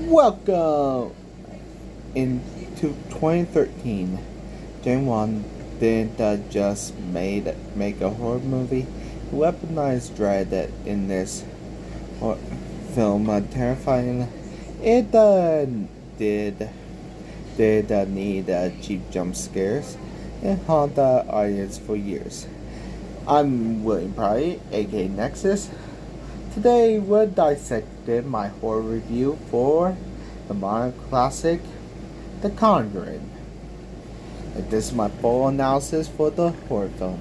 Welcome! In 2013, James Wan didn't just make a horror movie. He weaponized dread in this film, terrifying. It did need cheap jump scares and haunt the audience for years. I'm William Pride, aka Nexus. Today we're dissecting my horror review for the modern classic, The Conjuring. And this is my full analysis for the horror film.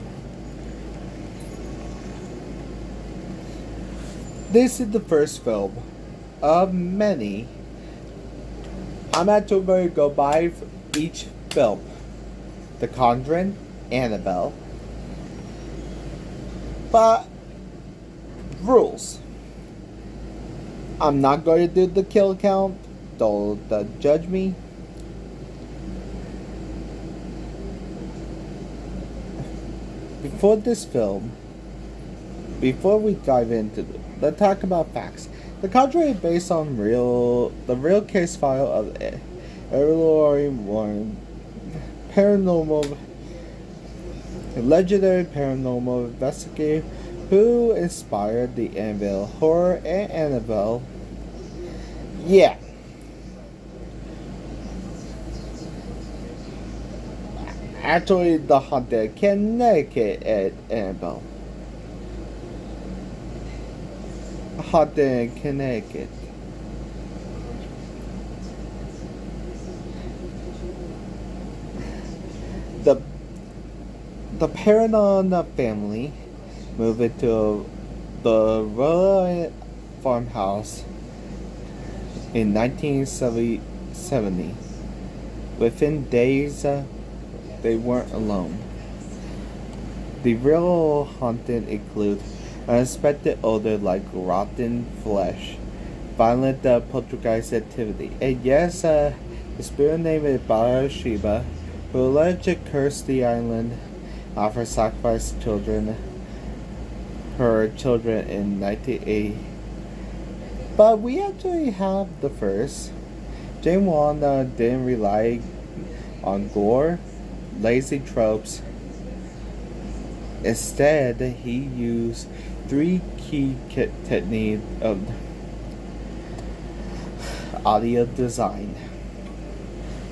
This is the first film of many. I'm actually going to go by each film. The Conjuring, Annabelle. But rules. I'm not going to do the kill count. Don't judge me. Before this film, before we dive into it, let's talk about facts. The Conjuring is based on the real case file of legendary paranormal investigator who inspired the Annabelle horror and Annabelle. Yeah. Actually, the haunted Connecticut at Annabelle. Haunted Connecticut. The Perron family moved into the rural farmhouse in 1970. Within days, they weren't alone. The real haunting include unexpected odor like rotten flesh, violent poltergeist activity, and yes, the spirit named Bathsheba, who allegedly cursed the island after sacrificed her children in 1980. But we actually have the first. James Wan didn't rely on gore, lazy tropes. Instead, he used three key techniques of audio design.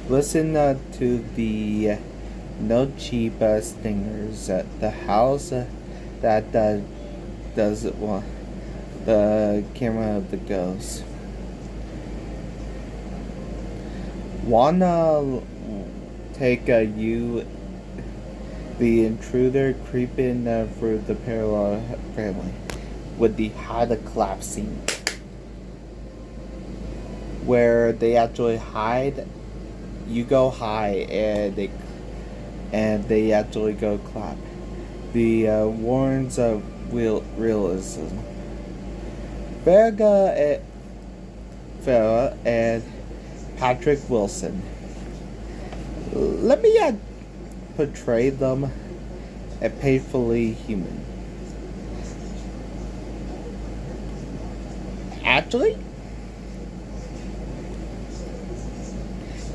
Listen to the no cheap stingers. The house that doesn't want the camera of the ghost. Wanna take you, the intruder creeping through the Perron family, with the hide collapse scene, where they actually hide. You go high and they actually go clap. The warrants of realism. Farrah and Patrick Wilson. Let me portray them as painfully human. Actually,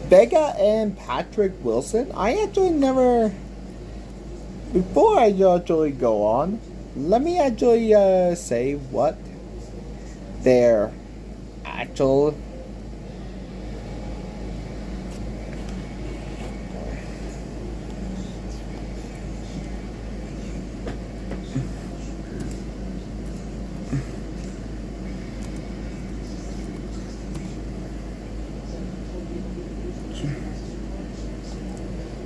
Vega and Patrick Wilson, I actually never. Before I actually go on, let me actually say what their actual.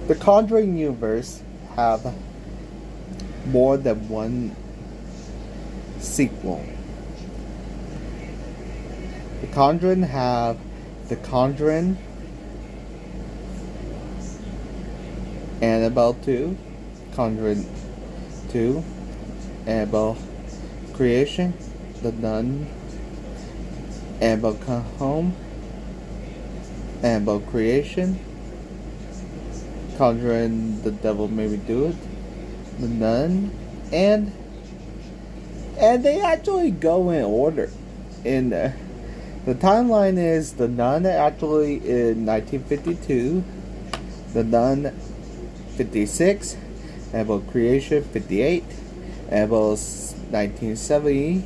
The Conjuring universe have more than one sequel. The Conjuring have The Conjuring, Annabelle 2, Conjuring 2, Annabelle Creation, The Nun, Annabelle Come Home, Annabelle Creation, Conjuring The Devil Made Me Do It, The Nun, and they actually go in order. In The timeline is The Nun actually in 1952, The Nun 56, Annabelle Creation 58, Annabelle 1970,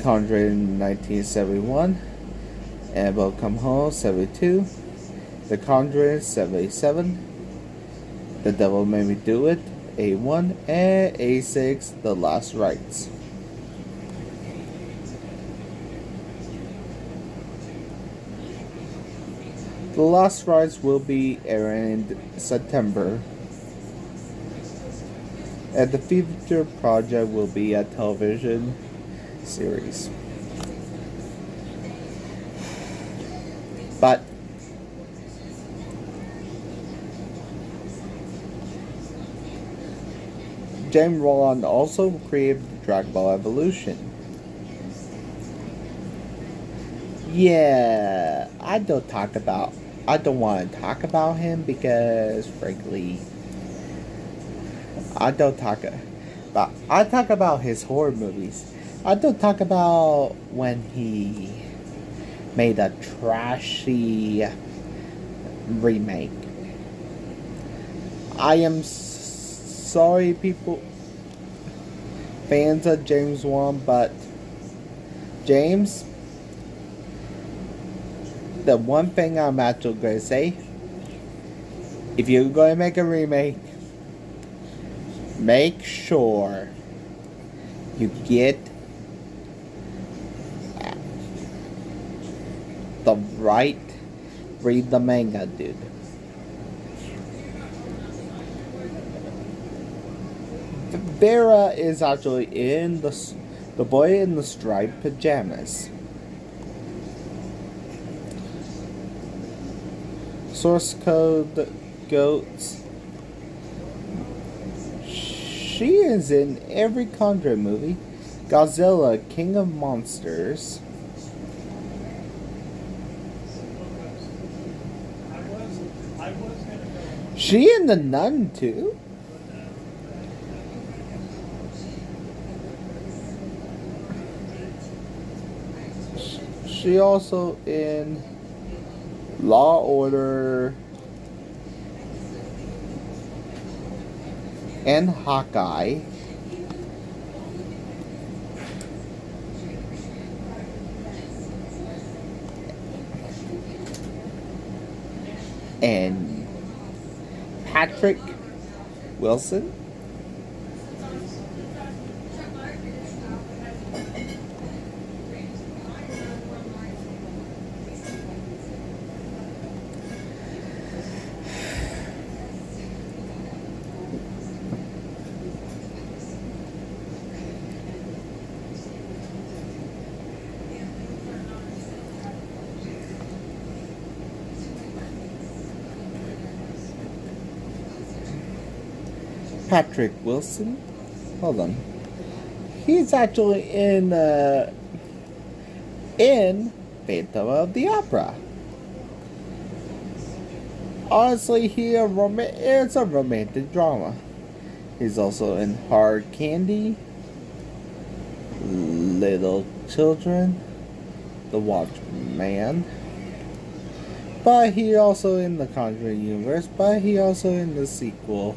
Conjuring 1971, Annabelle Come Home 72, The Conjuring 77, The Devil Made Me Do It A1, and A6 The Last Rites. The Last Rites will be airing in September, and the future project will be a television series. But James Roland also created Dragon Ball Evolution. Yeah, I don't want to talk about him because, frankly, I talk about his horror movies. I don't talk about when he made a trashy remake. I am sorry, people, fans of James Wan, but James, the one thing I'm actually going to say, if you're going to make a remake, make sure you get the right, read the manga, dude. Vera is actually in the boy in the striped pajamas. Source code goats. She is in every Conjuring movie. Godzilla, King of Monsters. She in The Nun too? She also in Law Order and Hawkeye. And Patrick Wilson. Patrick Wilson. Hold on. He's actually in Phantom of the Opera. Honestly, it's a romantic drama. He's also in Hard Candy, Little Children, The Watchman. But he also in the Conjuring universe. But he also in the sequel,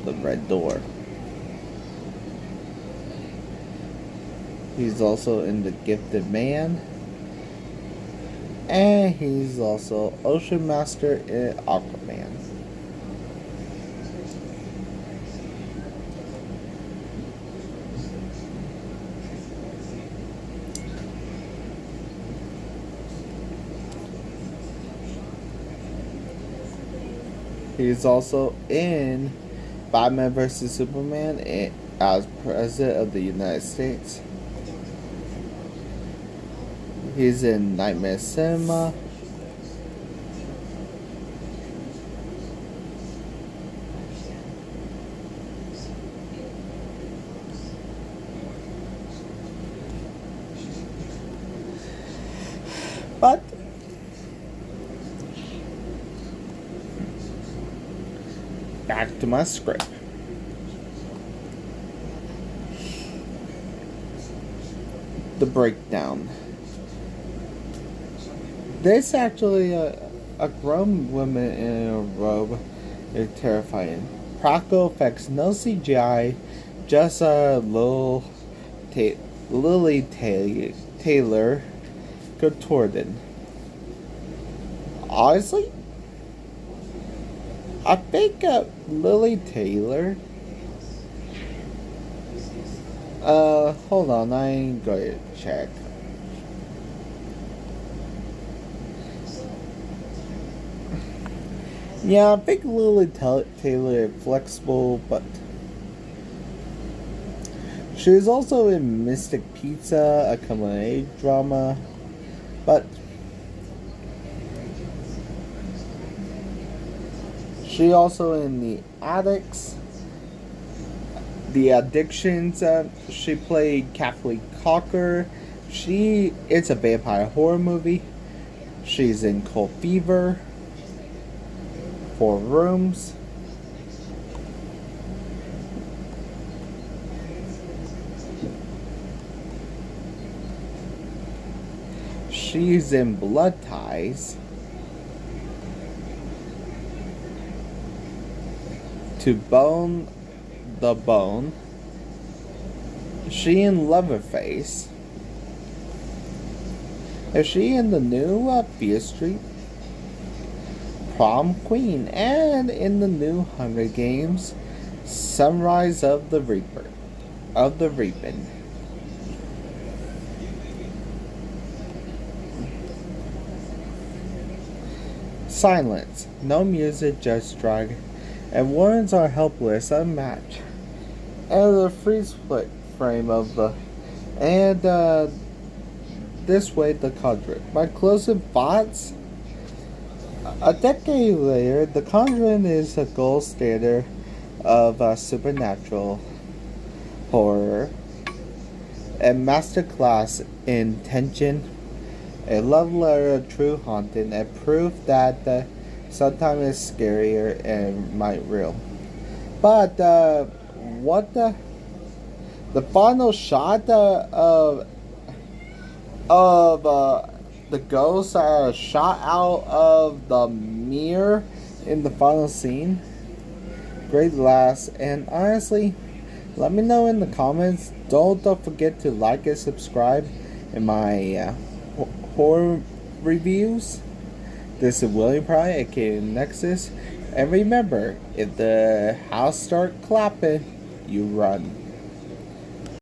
The Red Door. He's also in The Gifted Man. And he's also Ocean Master in Aquaman. He's also in Batman vs. Superman as President of the United States. He's in Nightmare Cinema. But back to my script. The breakdown. This actually a grown woman in a robe is terrifying. Practical effects, no CGI, just a little Lily Taylor contorted. Honestly, I think Lily Taylor. Hold on, I ain't going to check. Yeah, I think Lily Taylor is flexible, but she was also in Mystic Pizza, a comedy drama, but she also in The Addicts, The Addictions. She played Kathleen Cocker. It's a vampire horror movie. She's in Cold Fever, 4 Rooms. She's in Blood Ties. To Bone the Bone. She in Leatherface. Is she in the new Fear Street? Prom Queen, and in the new Hunger Games, Sunrise of the Reaper. Of the Reaping. Silence. No music, just drag. And words are helpless, unmatched. And the freeze frame of the. And this way, the Conjuring. My closest thoughts. A decade later, The Conjuring is a gold standard of supernatural horror, a masterclass in tension, a love letter of true haunting, and proof that sometimes it's scarier and might real. But what the final shot of the ghosts are shot out of the mirror in the final scene. Great laughs, and honestly, let me know in the comments. Don't forget to like and subscribe in my horror reviews. This is William Pry, aka Nexus, and remember, if the house starts clapping, you run.